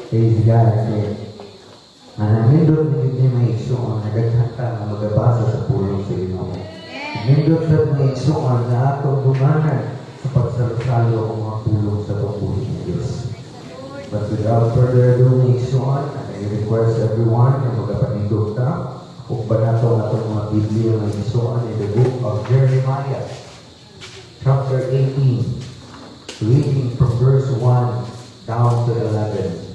Praise God. Nindot ni may igsoon, nagagkanta na magabasa sa pulong sa Ginoo. Nindot na may igsoon na atong dumanan sa pagsalo-salo ang mga pulong sa pagpulong ng Diyos. But without further ado, may igsoon, I request everyone na magapanindot ta o ba na itong mga Biblia na igsoon in the book of Jeremiah, chapter 18, reading from verse 1 down to 11.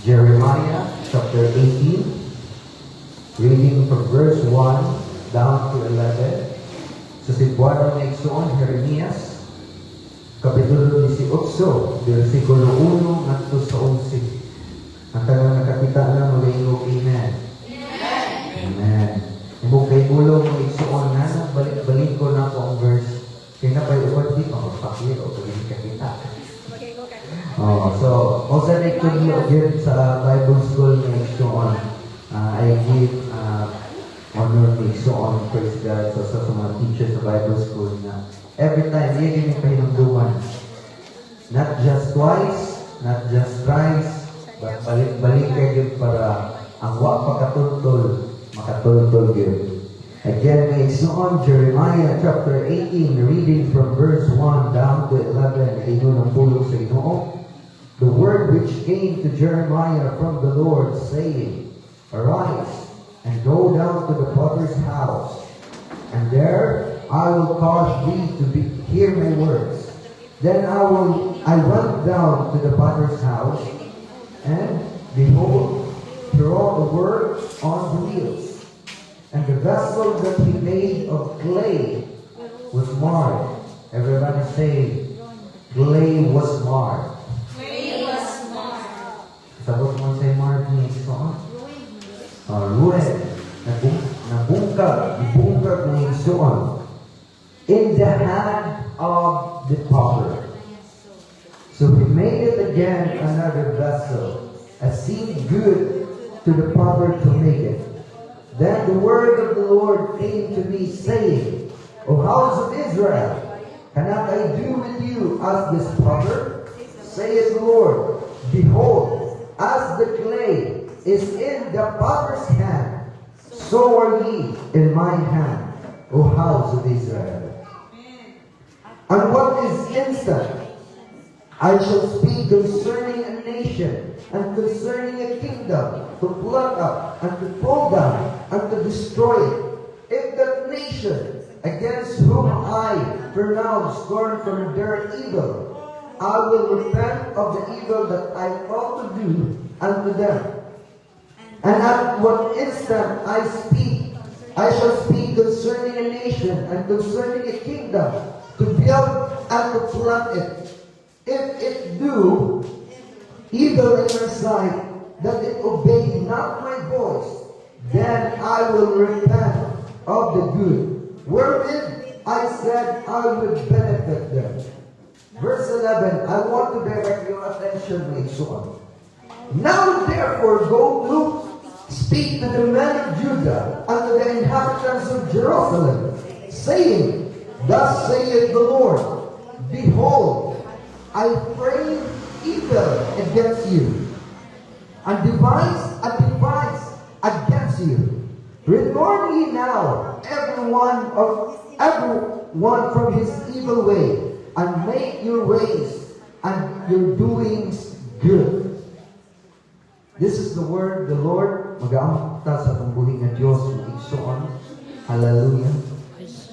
Jeremiah chapter 18, reading from verse 1 down to 11. Sa Cebuano na igsoon, Jeremias, kapitulo 18, versikulo 1 ngadto sa 11. Ang tagang nakakita na mag-ingog, amen. Amen. Ibog kay bulong mo igsoon na, balik-balik ko na po ang verse. Kaya na kayo uwad di pa, magpaklir o pagiging kakita. So, also like to be again sa Bible school na igsoon. I give honor to igsoon, praise God, sa mga teachers sa Bible school na every time, hindi kayo hinungduman. Not just twice, not just thrice, but balik-balik kayo para ang wa makatultol yun. Again, may igsoon, Jeremiah chapter 18, reading from verse 1 down to 11, ayun ang pulong sa Ginoo. The word which came to Jeremiah from the Lord, saying, Arise, and go down to the potter's house, and there I will cause thee to hear my words. Then I went down to the potter's house, and behold, throw the word on the wheels, and the vessel that he made of clay was marred. Everybody say, clay was marred. Sabot mo sa marred ni igsoon. Ruined. Nabungkag ni igsoon. In the hand of the potter. So he made it again another vessel, as seemed good to the potter to make it. Then the word of the Lord came to me, saying, O house of Israel, cannot I do with you as this potter? Saith the Lord, Behold, as the clay is in the potter's hand, so are ye in my hand, O house of Israel. And what is instant? I shall speak concerning a nation, and concerning a kingdom, to pluck up, and to pull down, and to destroy it. If that nation, against whom I pronounce scorn from their evil, I will repent of the evil that I ought to do unto them. And at what instant I shall speak concerning a nation and concerning a kingdom, to build and to plant it. If it do evil in my sight, that it obey not my voice, then I will repent of the good, wherein I said I would benefit them. Verse 11, I want to direct your attention to igsoon. Now therefore go look, speak to the men of Judah and to the inhabitants of Jerusalem, saying, Thus saith the Lord, Behold, I frame evil against you, and devise against you. Return ye now, everyone from his evil way, and make your ways and your doings good. This is the word the Lord. Mag-aamta sa pambuhi nga Diyos, mag-igsoon. Hallelujah.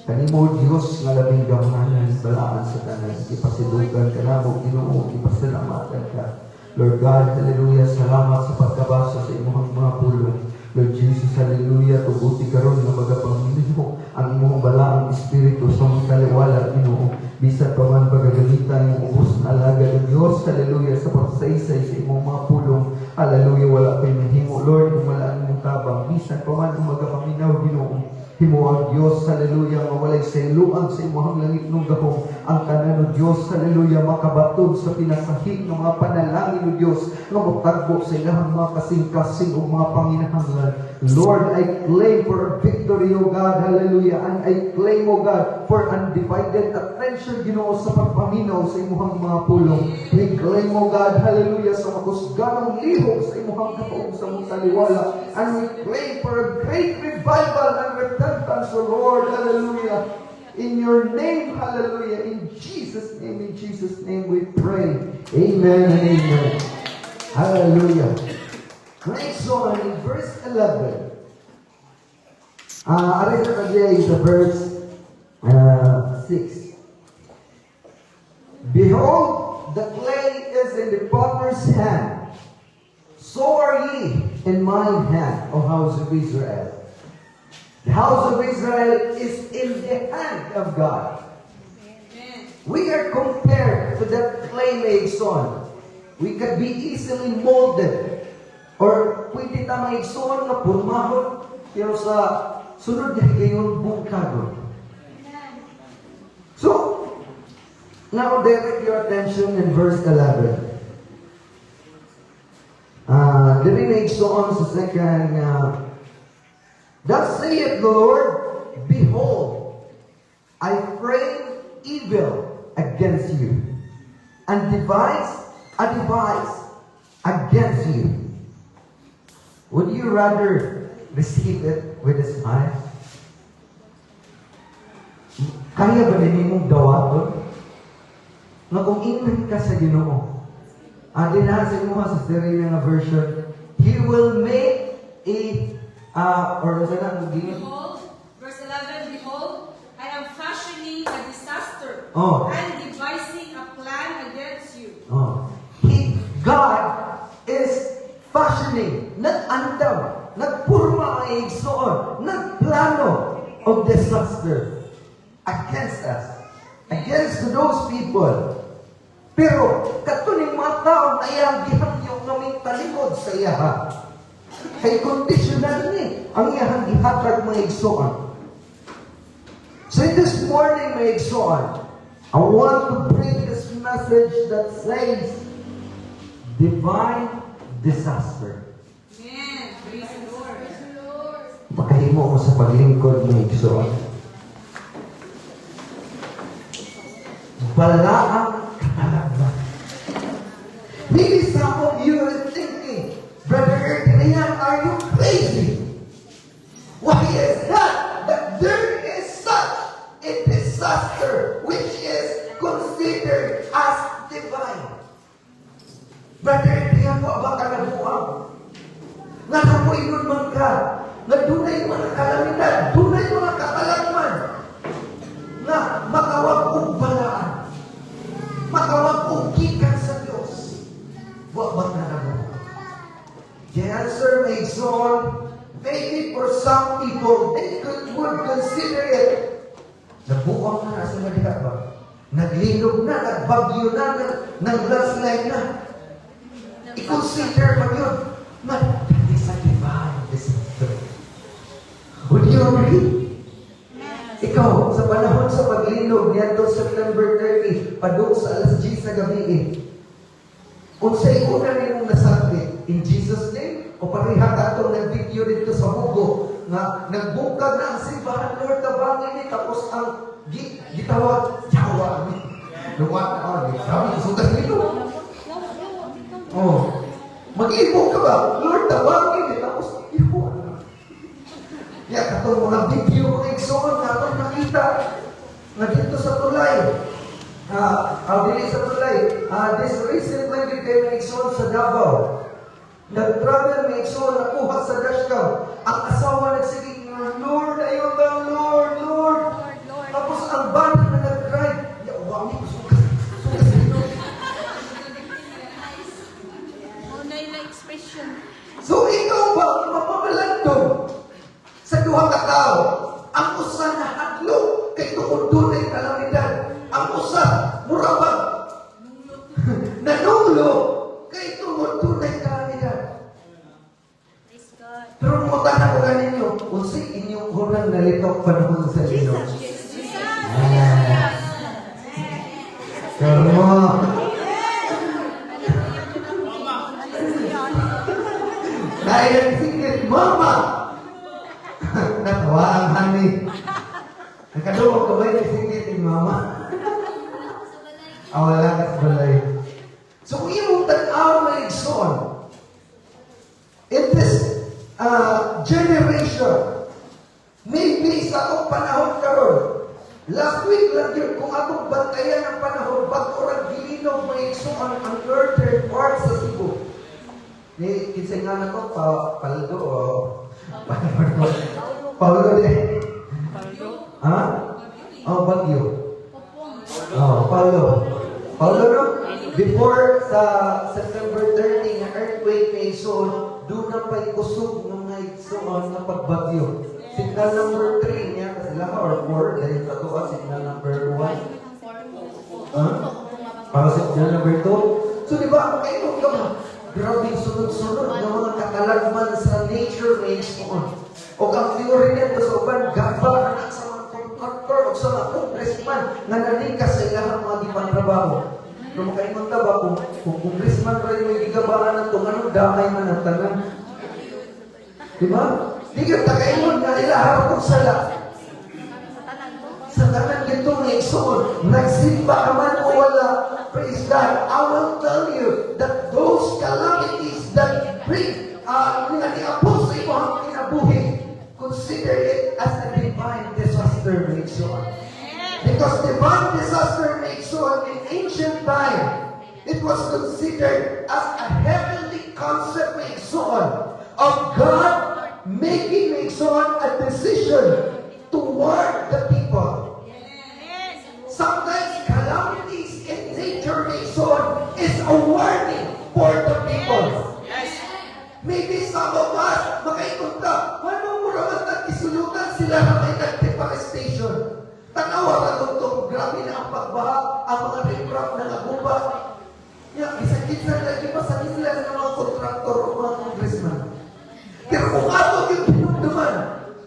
Kanimo Diyos nga labing gamahanan, balaan sa tanan. Ipasilugan ka na mo, Ginoo, ipasalamatan ka. Lord God, hallelujah, salamat sa pagkabasa sa imong mga pulong. Lord Jesus, hallelujah, tuguti karon nga magapanginin mo ang imong balaang espiritu sa mga kaliwala, Ginoo. Bisan pa man pagagamitan yung ubos na alaga ng Diyos, hallelujah, sa pagsaysay sa imong mga pulong, hallelujah, wala kayo mahimo, Lord, kung wala ang imong tabang, bisan pa man kung magapaminaw, Ginoo, himo ang o Diyos, hallelujah, mawalay sa iluan sa imong langit nung gahong ang tanan o Diyos, hallelujah, makabatod sa pinasahig ng mga panalangin o Diyos nga motagbo sa ilahang mga kasing-kasing o mga panginahanglan. Lord, I claim for victory, O God, hallelujah, and I claim, O God, for undivided attention, Ginoo, sa pagpaminaw sa imong mga pulong. We claim, O God, hallelujah, sa makusganong lihok sa imong kapaong sa mong taliwala. And we claim for a great revival and repentance, O Lord, hallelujah. In your name, hallelujah, in Jesus' name we pray. Amen and amen. Hallelujah. Next one, in verse 11. Aray na kanya is verse 6. Behold, the clay is in the potter's hand. So are ye in mine hand, O house of Israel. The house of Israel is in the hand of God. We are compared to that clay-made son. We can be easily molded. Or pwede na maigsoon na purmahon, pero sa sunod niya gayon bungkagon. So, now direct your attention in verse 11. Dili maigsoon sa second, thus saith the Lord, behold, I frame evil against you, and devise a device against you. Would you rather receive it with a smile? Kaya ba din mong dawaton? Na kung ingnan ka sa Ginoo, dinasa mo sa sarili nga version, He will make behold, verse 11, behold, I am fashioning a disaster and devising a plan against you. God is fashioning, nag-andam, nagpurma ang igsoon, nagplano of disaster against us, against those people. Pero, katuning mga tao na iyang gihagyong naming talikod sa iyaha. Kay conditional ni ang iyang gihatag mga igsoon. So this morning, mga igsoon, I want to bring this message that says, divine disaster. Amen. Praise the Lord. Makahimo mo sa paglingkod mo igsoon. Balaang katalagman. Maybe some of you are thinking, Brother Erkinayan, are you crazy? Why is that there is such a disaster which is considered as divine? Brother Erkinayan, ba ka nabuang? Nakapoy nun man ka, na dunay mga kalamidad, dunay mga katalagman, na makawag kong balaan, makawag kong gikan sa Diyos. Wa ba ka nabuang? The answer makes on, maybe for some people, they would consider it. Nabuang na sa Madika ba? Naglinog na, nagbagyo na, nag-landslide na. I-consider mo yun. That is a divine disaster. Would you agree? Ikaw, sa panahon sa paglinog niya doon September 30, padung sa alas 10 sa gabi, kung sa'y una rin mong nasabi, in Jesus' name, o pariha ka itong nag-video dito sa Mugo, na nagbungkag na ang simbahan, Lord, tabangin ni, tapos ang gitawag, Jawa, luwan, sabi, sugat nito. Mag-ibog ka ba? Lord, tabangin ni, tapos iwan. Kaya katong mga video, mga igsoon, naman nakita, na dito sa tulay, dili sa tulay, this recently became igsoon sa Davao. Nag-travel may igsoon, nakuha sa dashcam. Ang asawa nagsiging, Lord, ayun lang, Lord, Lord. Tapos ang banda na nag-drive, yawa, ko sukas dito. So ikaw ba, mapamalandong sa duha ka tao, ang usa na hadlok kay tungod dunay kalamidad, ang usa murabag nanunglo kay tungod dunay kalamidad. Pero mutan ako ganinyo, unsay inyong hunang nalitok panahon Kaya singit mama. Natawa ang honey. Nakaduwag ka ba yung singit ni mama? Wala ka sa balay. So kung yung tanaw na igsoon, in this generation, maybe sa akong panahon karon, last week lang yun, kung akong bantayan ng panahon, ba't orang gilinog may igsoon ang northern part sa Cebu. Ni kinsay nga na ko, Paldo o Paulo din. Ha? Oh, Bagyo. Oh, Paulo. Paulo, no? Before sa September 30 na earthquake na igsoon, doon na pa'y kusog ng mga igsoon na pagbagyo. Signal number 3 niya, kasi lang or 4, dahil sa tuwa, signal number 1. Ha? Para signal number 2. So, di ba, kayo ka, grabe sunod-sunod ng mga kakalagman sa nature may igsoon. O ang theory nito sa uban, gaba na sa mga contractor o sa mga congressman na nanikas sa ilang mga gipantrabaho. Pero makaingon ta ba, kung congressman rin yung gigabaan na itong anong damay man ang tanan. Diba? Di ka takaingon na ilahar kong sala. Sa tanan gito na igsoon, nagsimba ka man o wala, praise God, I will tell you that those calamities that bring niapos sa ibang kinabuhi, consider it as a divine disaster na igsoon. Because divine disaster makes so in ancient time, it was considered as a heavenly concept makes so of God making makes so a decision toward the people. Sometimes calamities in nature makes so is a warning for the people. Maybe some of us makaikunta, ano mo naman nag-isulutan sila na may nag-deforestation? Tanawa na itong grabe na ang pagbaha, ang mga riprap na naguba. Isa-isa lagi pa sa nila ng mga kontraktor o mga congressman. Pero kung ato yung pinugdaman,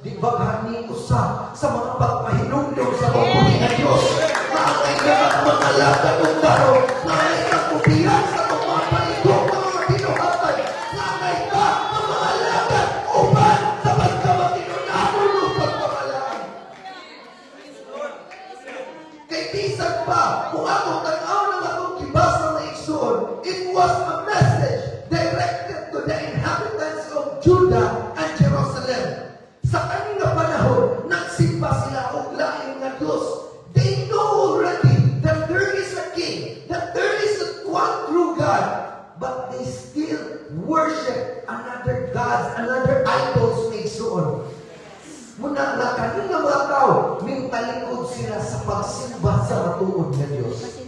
di ba gani usa sa mga pagpahinumdum sa mabuhay na Diyos, maangay na ang mga laga ng tao, maangay na kubihan sa mga paligong ng mga binuhatan, maangay ka ang mga laga upan sa pagkabatinunahon ng pagpamalaan. Kay bisan pa, kung akong tanaw ng akong kibasa na igsoon, it was a message directed to the inhabitants of Judah and Jerusalem. Sa kanina panahon, nagsimba sila og laing nga Diyos. They know already that there is a king, that there is a one true God, but they still worship another gods, another idols na igsoon. Muna nga kanina mga tao, may talikod sila sa pagsimba sa matuod na Diyos.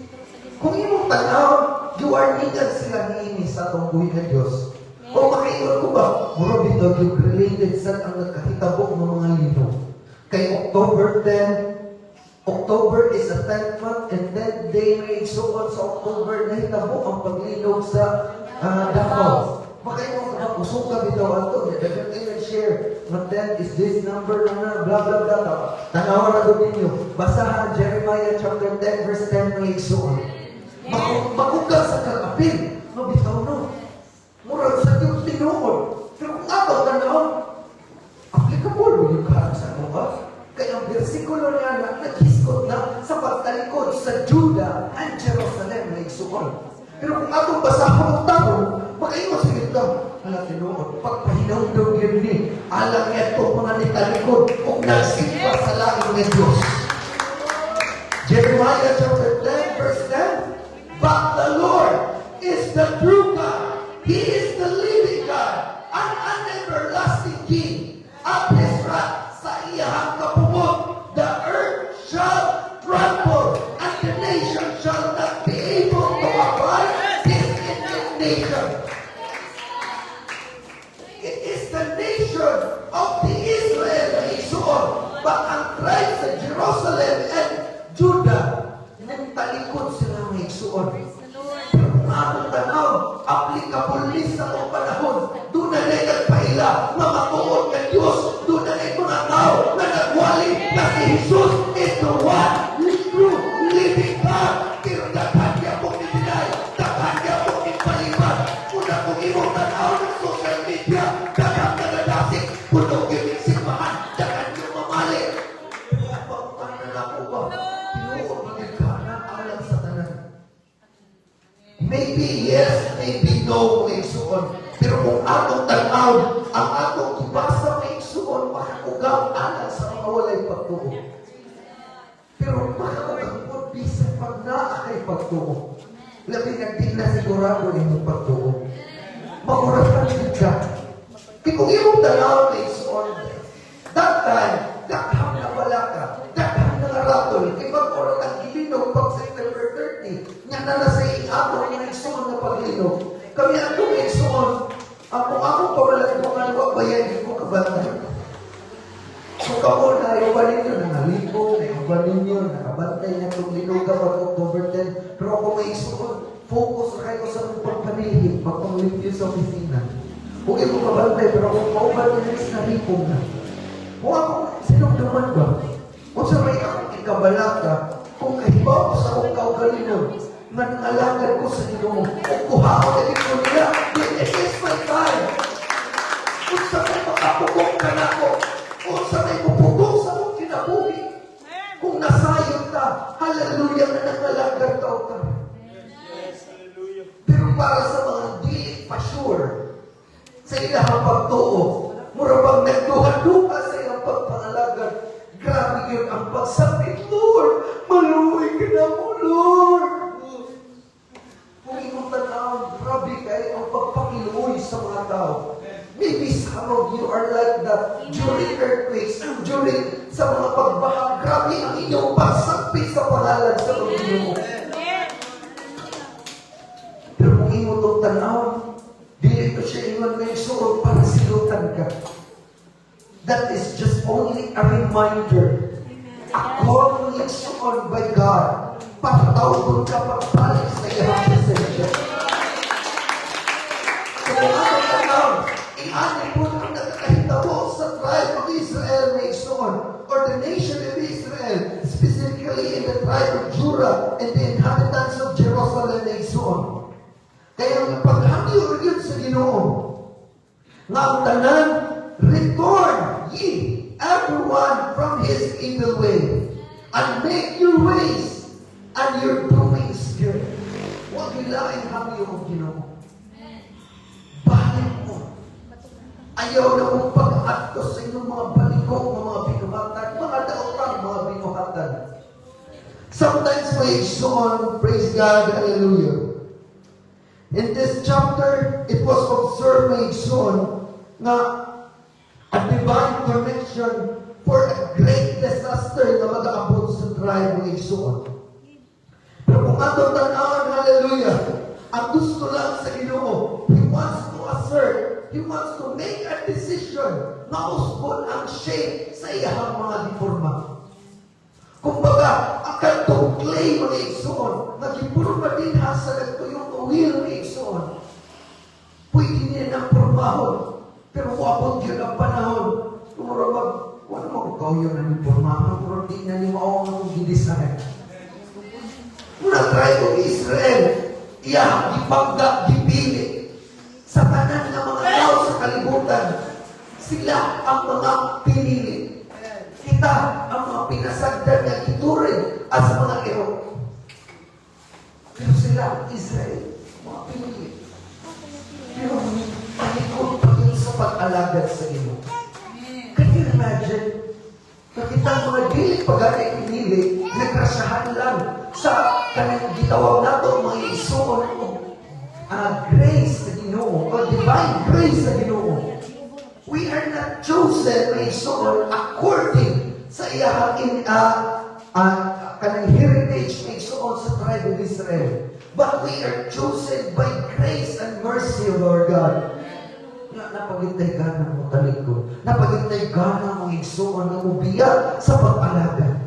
Kung imong tanaw, you are needed sila niini sa atong buhay na Diyos. O makaingon ko ba, mura bito yung related sa ang nagkahitabok ng mga lino. Kay October 10, October is a 10th month and 10th day may igsuon sa October na hitabok ang paglinog sa Davao. Makaingon ko ba, usok ka bitaw ato, and share. But then is this number na blah blah blah. Tanawa na doon ninyo. Basahan Jeremiah chapter 10 verse 10 may igsuon. Makuga sa kalapin. Mabitaw no. Murag sa Diyos tinuod. Pero kung ato tanaw, applicable yung kahit sa mga. Kaya ang versikulo niya na naghiskot na sa pagtalikod sa Judah and Jerusalem na igsuon. Pero kung atong basahon ang tao, makaingon sa ito, ala tinuod, pagpahinaw daw yun ni, alam niya ito mga nitalikod kung nagsimba sa langit ng Diyos. Jeremiah chapter 10 verse 10, but the Lord is the true God. He is the living God, an everlasting King. At His wrath sa iyahang kapumot, the earth shall tremble, and the nation shall not be able to abide His indignation. It is the nation of the Israel na igsuon, but ang tribe sa Jerusalem and Judah, nang talikod sila ng igsuon. Atong tanaw, applicable list sa itong panahon. Doon na nagpahila, mga tuon ng Diyos. Doon na mga tao na nagwali na si Jesus is the one true living God. Pero daghan niya pong ibinay, daghan niya pong ipaliban. Kung yes, maybe no, mga igsoon. Pero kung atong tanaw, ang atong ibasa, mga igsoon, makakugang anak sa mga walay pagtuo. Pero makakugang po, bisan pag naa kay pagtuo. Labi nga di na sigurado yung pagtuo. Magurasan din ka. Kaya kung iyong tanaw, mga igsoon, that time, daghang na wala ka, daghang na naratol, kaya magkurang ang ilinog pag September 30, nga na nasa iabot ng igsoon na paglinog. Kami ang igsoon, kung akong pamalatpungan, wag bayan, hindi ko kabantay. Kung ako na ayaw ba ninyo, nangaliko, ayaw ba ninyo, nakabantay na itong linuga pag October 10, pero ako may igsoon, focus na kayo sa mga pagpanihig, pagpanglimpyo sa opisina. Kung ito kabantay, pero kung kauban nyo sa naripong na. Kung ako, sinugdaman ba? Kung sa may akong ikabalaka, kung kahibaw sa akong kaugalingon, manangalagad ko sa Ginoo, kung kuhaon na dito nila, it is my time. Kung sa may makapugong ka na ko, kung sa may pupugong sa akong kinabuhi, kung nasayot ka, hallelujah na nangalagad ka. Pero para sa mga di pa sure, sa ilahang pagtuo, mura bang nagduha-duha sa ilang pagpangalagad. Grabe yun ang pagsabit, Lord. Maluwi ka na mo, Lord. Kung iyong tanaw, grabe kayo ang pagpakiluoy sa mga tao. Maybe some of you are like that during earthquakes, during sa mga pagbaha. Grabe ang inyong pagsabit sa pangalan sa Panginoon. Pero kung iyong itong tanaw, dili ko siya iwan na yung para silutan ka. That is just only a reminder. A call to action by God. Patawag ka pagpalit sa iyong presensya. So kung ano ka lang, i-ani po ang nakakahitabo sa tribe of Israel na action, or the nation of Israel, specifically in the tribe of Judah and the inhabitants of Jerusalem na action. Kaya ang paghangyo yun sa Ginoo, nga ang tanan, return ye everyone from his evil way, and make your ways and your doings good. Huwag nilain hangyo ang Ginoo. Balik mo. Ayaw na mong pag-ato sa inyong mga balikong, mga binuhatan, mga daotang, mga binuhatan. Sometimes may son, praise God, hallelujah. In this chapter, it was observed by son na a divine connection for a great disaster na mag-aabot sa tribe ng Igsoon. Pero kung atong tanawan, hallelujah, ang gusto lang sa Ginoo, He wants to assert, He wants to make a decision na usbon ang shape sa iyang mga deforma. Kumbaga, ang kantong clay mga Igsoon, nagipurma din ha sa nagtuyong uwil mga Igsoon. Pwede niya ng pormahon, pero wapon yun ang panahon. Kumurabag, wala mo ikaw yun ang pormahon, pero di na ni maong ang gidesign. Muna tribe of Israel, iyang gipagda, gipili. Sa tanan ng mga tao sa kalibutan, sila ang mga pinili. Kita ang mga pinasagdan na ituring as mga ero. Pero sila, Israel, mga pinili. Pero panikot pa yun sa pag-alagad sa iyo. Can you imagine? Nakita ang mga dili pag-alay pinili, nagrasyahan lang sa kanang gitawag nato mga isuon grace sa Ginoo, o divine grace sa Ginoo. We are not chosen by someone according sa iyang kanang heritage may soon sa tribe of Israel. But we are chosen by grace and mercy of our God. Napagintay ka na mo talikod. Napagintay ka na mo igsoon na ubiya sa pag-alagad.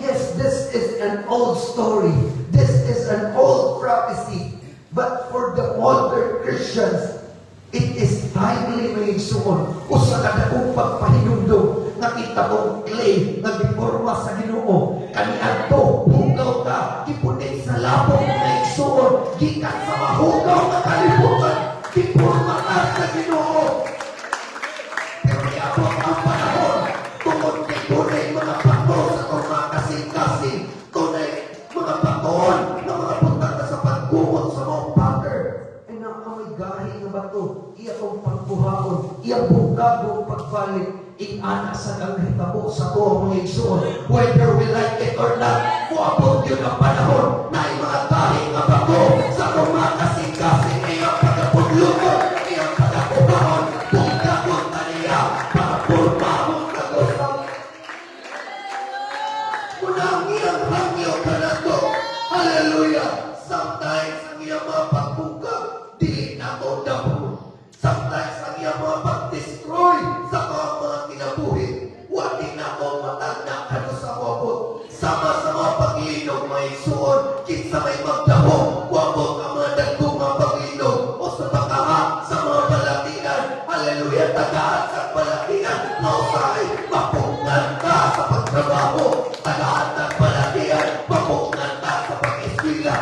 Yes, this is an old story. This is an old prophecy. But for the modern Christians, it is timely may igsoon. Usa ka na kong pagpahinundong. Nakita mong clay na deforma sa Ginoo. Kaniadto, hugaw ka. Kipunin sa labong na igsoon. Gikan sa mahugaw na kalibutan. Deforma ka sa Ginoo. Pero iabot ang panahon. Tungod kay tunay mga bato sa itong mga kasing-kasing. Tunay mga baton na mga punta pagbuot sa mga pattern. Ay nakamay gahi nga ba ito? Iya kong pagbuhaon. Iya bugabong pagbalik. Ing-anak sa nanghitabo sa to mga igsoon. Whether we like it or not, muabot yun ang panahon na yung mga gahi nga ba ito sa kumakasing-kasing iyong pagkapuglukot, iyong pagkakubahon, bugabong taniya, pagpulmamong kagusap. Unang iyang hangyo ka na to. Hallelujah! Sometimes ang iyang mga pagbukag, di na mo dabo. Sometimes ang iyang mga pag-destroy sa mga kinabuhi, wali na mo matanda ka to sa wabot. Sama-sama pag-iinom may suon, kinsa may magdabo, wabot ang mga dagkong mga pag-iinom, o sa pagkaha sa mga balatian. Hallelujah! Tagaan sa balatian, mausay, mapungan ka sa pagtrabaho. Tagaan sa balatian, mapungan ka sa pag-eskwila.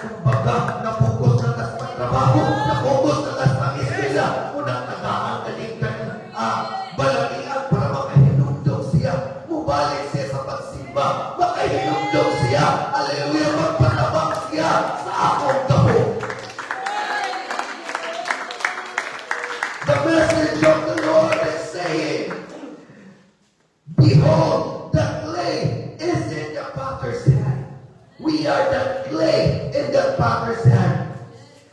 Kumbaga, napugos na tas pagtrabaho, napugos na tas pag-eskwila. Unang tagaan kaligtan, balatian para makahinumdog siya. Mubalik siya sa pagsimba, makahinumdog siya. Hallelujah, magpatabang siya sa akong gabo. The message of the Lord is saying, behold, the clay is in the potter's hand. We are the clay in the potter's hand.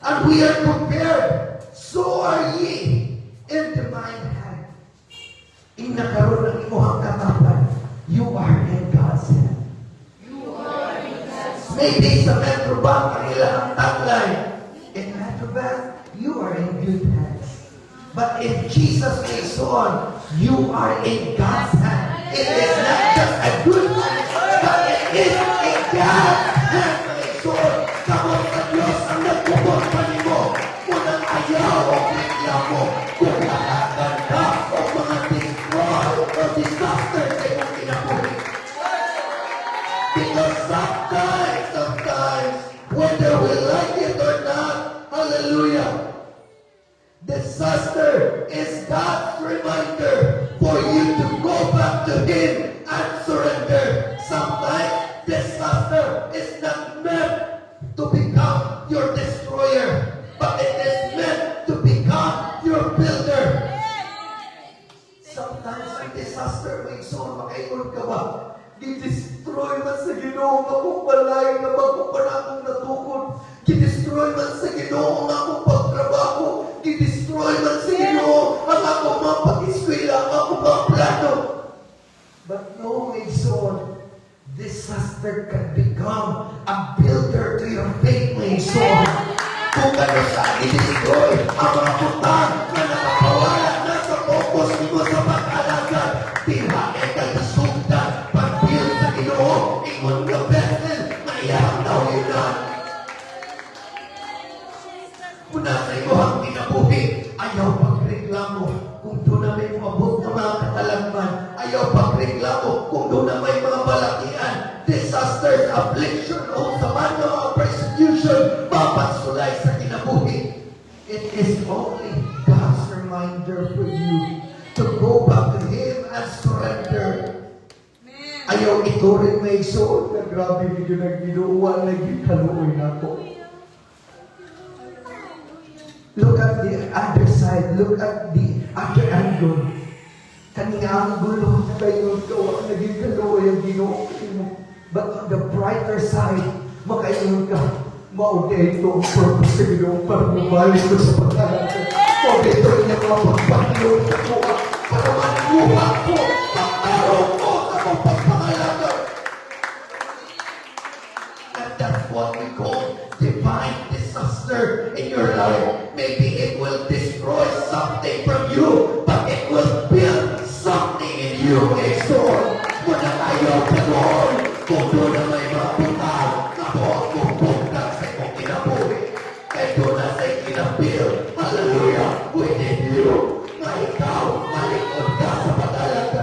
And we are prepared. So are ye in the mine hand. Inakaroon ng imuhang katapan. You are in God's hand. Maybe sa Metrobank ang ilang tagline. In Metrobank, you are in good hands. But in Jesus' name, you are in God's hand. It is not just a good hand, but it is a God's hand. Kamot sa Diyos ang nagpupot pa ni mo. Unang ayaw o reklamo. Kung nakakan ka o mga destroy o disaster sa iyong kinabuhi. Because sometimes, whether we like it or not, hallelujah, disaster is God's reminder for you to go back to Him and surrender. Sometimes, disaster is not meant to become your destroyer, but it is meant to become your builder. Sometimes, ang disaster, may soon, makaingon ka ba? Gidestroy man sa Ginoo ang akong balay na bago pa na akong natukod. Gidestroy man sa Ginoo ang akong pagtrabaho. Gidestroy man sa Ginoo ang akong mga pag-eskwela, ang akong mga plano. But no, my son, disaster can become a builder to your faith, my son. Kung ano saan i-destroy ang mga putang na nakapawala na sa focus mo sa pag-alagan, tihain ka na sundan, pag-build sa Ginoo, ingon ka vessel, mayang nawinan. Muna sa iyo ang kinabuhi, ayaw pagreklamo kung doon na may umabot na mga katalagman, ayaw pagreklamo kung doon na may mga balatian, disasters, affliction, o saman ng mga persecution, mapagsulay sa kinabuhi. It is only God's reminder for you to go back to Him and surrender. Ayaw ito rin may soul na grabe hindi na ginuuan na gikaluoy na ko. Look at the other side. Look at the other angle. Kanina ang gulo kayo ito, naging kaluoy ang Ginoo mo. But on the brighter side, makaingon ka, maugay ito ang purpose sa Ginoo para bumalik ko sa pagkalaga. Maugay ito ang nakapagpagloy na ko para manuha ko ang araw ko sa mga pagpangalaga. And that's what we call divine disaster in your life. Maybe it will destroy something from you, but it will build something in you. So, muna tayo pagod. Kung doon na may mga putang, nabuhat kong putang sa ikong kinabuhi. Kaya doon na sa ikinabil. Hallelujah, within you. Na ikaw, malikod ka sa pag-alaga.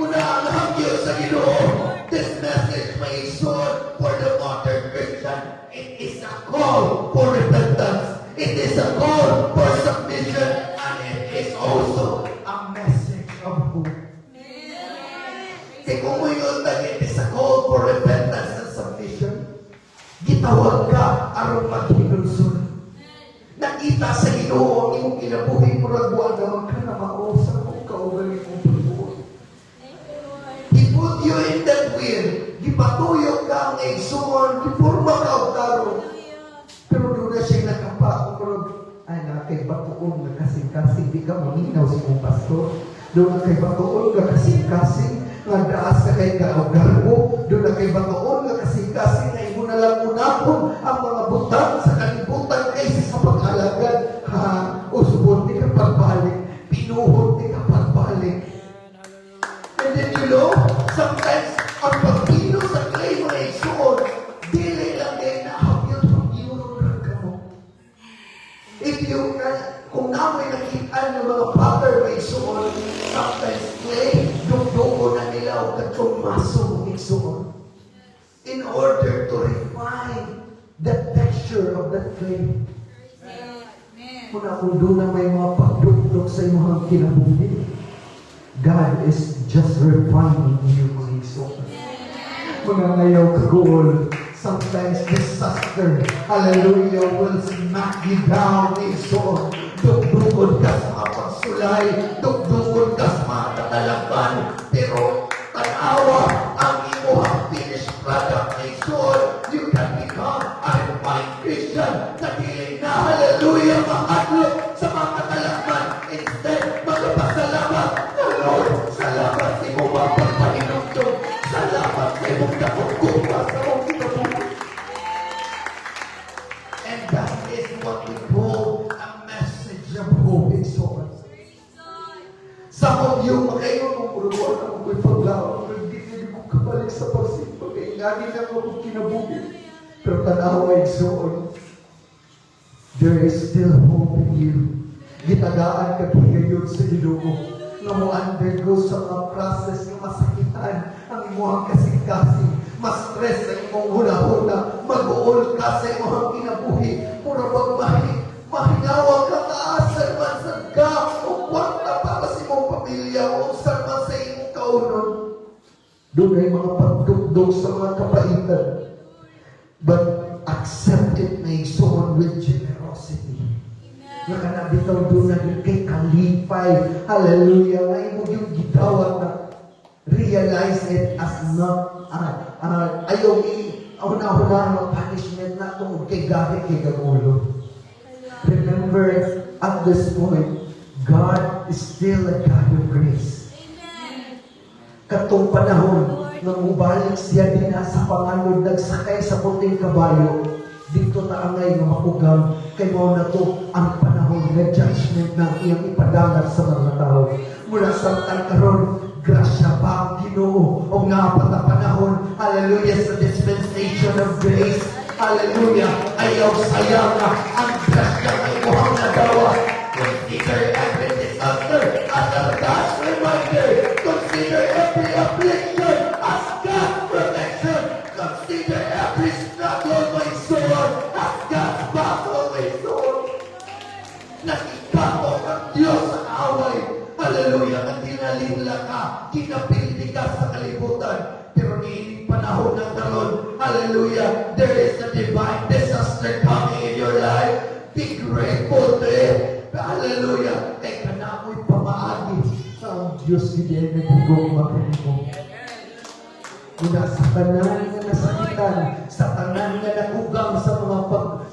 Muna ang hangyo sa Ginoo. This message may son for the modern Christian. It is a call for repentance. It is a call for submission. And it is also a message of hope. Kaya kung ngayon, it is a call for repentance and submission. gitawag ka aron maghinulsol. Nakita sa Ginoo ang imong kinabuhi murag wa naman ka na mao sa kung kaugali mong pagbuot. He put you in that will. Gipatuyok ka ang igsuon, giporma ka og tarong. Pero doon na siya nakapa, murag, ay nakay batuon nga kasing-kasing, di ka maminaw si mong pastor. Doon na kay batuon nga kasing-kasing, nga daas ka kay kaogarbo. Doon na kay batuon nga kasing-kasing, na imo na lang unapon ang mga butang sa kalibutan kaysa sa pag-alagad. Ha, usbon, di ka pagbalik. Pinuhod, di ka pagbalik. And then you know, sometimes, ang pagpino sa clay mo ay suon, dili lang din na hapyot ang iurong ka mo. If you can, kung namoy nakita ng mga father may suon, sometimes clay, dugdugo na nila o katong maso ng suon. In order to refine the texture of that clay. Kung doon na may mga pagdugdog sa imong kinabuhi, God is just refining you, mga suon. Mga ngayaw kagool, sometimes disaster, hallelujah, will smack you down, iso. Dugdugon ka sa mga pagsulay, dugdugon ka sa mga katalaban, pero tanawa ang imuhang finished product, iso. You can become a refined Christian na dili na, hallelujah, mahadlok sa mga katalaban. Instead, magpasalamat, Lord, salamat si mo ba pagpahinugtong. Salamat sa imong kapagkupa sa mong kinabuhi. And that is what we call a message of hope in souls. Some of you, makayon mong uruan ang ako'y paglaw, hindi ko kabalik sa pagsimba, kaya ngani na akong kinabuhi. Pero tanaw ay soon, there is still hope in you. Gitagaan ka ngayon sa Ginoo nga mo undergo sa mga process ng masakitan ang imong kasing-kasing, ma-stress sa imong huna-huna, mag-uol ka sa imong kinabuhi, mura bang mahinawa ka kaasal man sa ka, o kwarta para sa imong pamilya, o saan man sa imong kaunon. Doon ay mga pagdugdog sa mga kapaitan. But accept it na isuon with generosity. Nga ka na bitaw doon na yun kay kalipay. Hallelujah. Ngayon mo yung gitawag na realize it as not ayaw una-una ng punishment na tungkol kay gabi kay gagulo. Remember, at this point, God is still a God of grace. Katong panahon, nang ubalik siya din sa pangalod, nagsakay sa puting kabayo, dito na angay nga makugang, kay mo na to ang panahon na judgment na iyang ipadangat sa mga tao. Mula sa karon, grasya pa ang Ginoo o nga pa na panahon, hallelujah, sa dispensation of grace, hallelujah, ayaw sayang na ang grasya ay muhang nagawa. Consider every disaster as a God's reminder. Consider every affliction as God's protection. Consider every struggle, my soul, as God's battle, my soul. Nakikao ang Diyos sa away. Hallelujah, ang dinalila ka, kinapildi ka sa kalibutan. Pero niining panahon ng karon, hallelujah, there is a divine disaster coming in your life. Be grateful to it. Hallelujah, kay kanamoy pamaagi sa ang Diyos hindi ay nagugong makinimo. Muna sa tanan nga nasakitan, sa tanan nga nakugang sa mga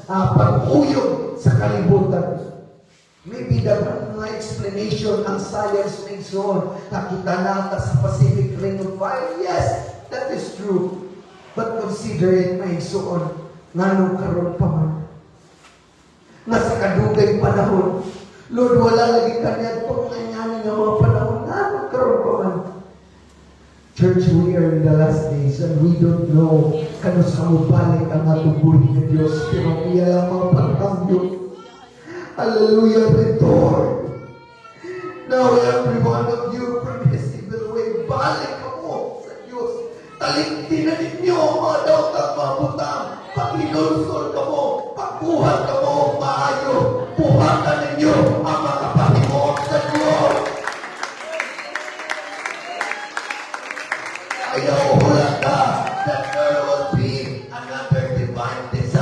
pag-uyog sa kalibutan. Maybe the mga explanation ang science makes on. Nakita natin sa Pacific Ring of Fire. Yes, that is true. But consider it makes on. Nganong karon pa man. Nasa kadugay panahon. Lord, wala lagi kanya itong nangyari ng mga panahon. Nganong karon pa man. Church, we are in the last days and we don't know kano sa mabalik ang atubuhin ng Diyos. Pero iya lang mga pagkambyo. Hallelujah, Retor. Now, every one of you from his evil way, balik mo sa Diyos. Taliktin na ninyo ang mga daot at mga butang. Pag-inulsol ka mo, pagbuhat ka mo, maayo. Buhatan ninyo ang mga pahimok sa Diyos. Ayaw hula ka that there will be another divine disaster.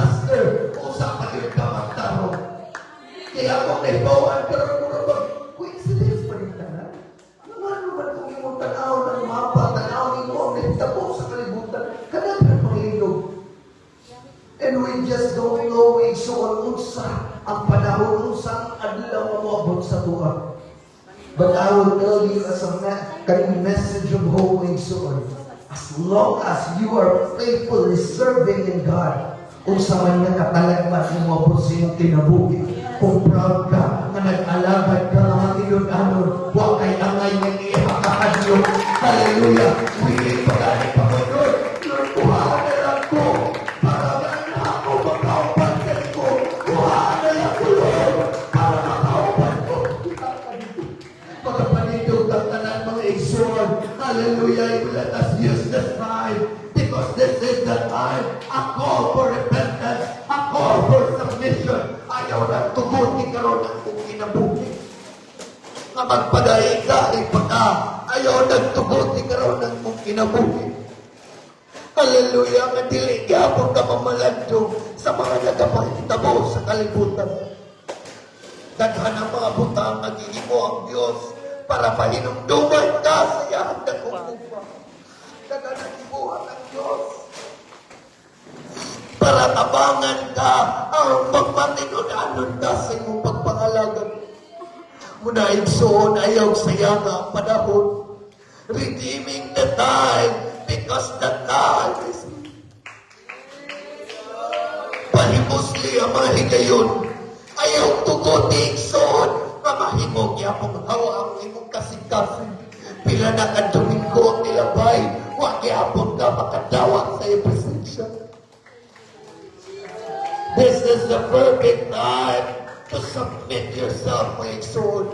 You just don't know igsoon unsa ang panahon unsa ang adlaw nga moabot sa tuwa. But I will tell you as a kaning message of hope igsoon. As long as you are faithfully serving in God, unsa man nga katalagmat nga moabot sa iyong kinabuhi. Kung proud ka na nag-alagad ka ng matinod-anon, huwag kay angay ng ihakakadyo. Hallelujah! Willing pagani pa ko, Lord. Lord, kuhaan na lang ko. Para na ako makaupan ka ko. Kuhaan na lang ko, Lord. Para makaupan ko. Mga panitog ang tanan mga igsoon. Hallelujah! Let us use this time. Because this is the time. A call for repentance. A call for submission. Ayaw na tugutin karon ang kong kinabuhi. Nga magpadaig ka, ipaka. Ayaw na tugutin karon ang kong kinabuhi. Hallelujah, nga dili gyapon ka mamaladyo sa mga nagapahitabo sa kalibutan. Daghan ang mga butang nagihimo ang Diyos para pahinumduman ka sa iyang dakong upa. Daghan ang ibuhat ang Diyos para tabangan ka ang pagmatinunanon ka sa iyong pagpangalagan. Muna igsoon ayaw sayang ang panahon. Redeeming the time because the time is pahimosli ang mga higayon. Ayaw tugutin igsoon mamahimog yapong hawa ang imong kasing-kasing. Pila na ka Domingo nilabay, huwag yapon ka makadawat sa iyong presensya. This is the perfect time to submit yourself, my soul.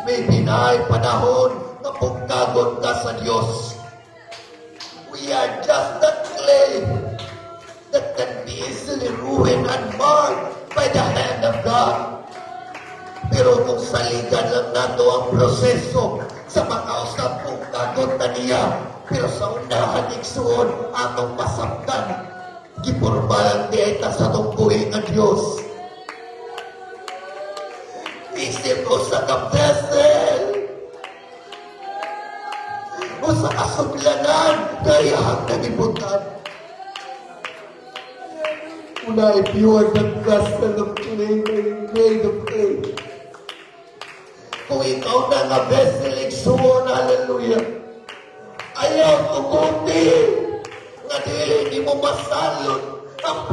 Maybe na ay panahon na pagkagon ka sa Diyos. We are just that clay that can be easily ruined and marred by the hand of God. Pero kung saligan lang nato ang proseso sa makausap kong kagon na niya, pero sa unahan igsuon atong masabtan. Gipurbalang di ay sa tungkuhin ng Diyos. Isip mo sa kapesel o sa kasudlanan kayahang nagibutan. Una, if you are the vessel of clay, made of clay. Kung ikaw na nga vessel, igsuon, hallelujah. Ayaw tugutin nga dili mo masalot ang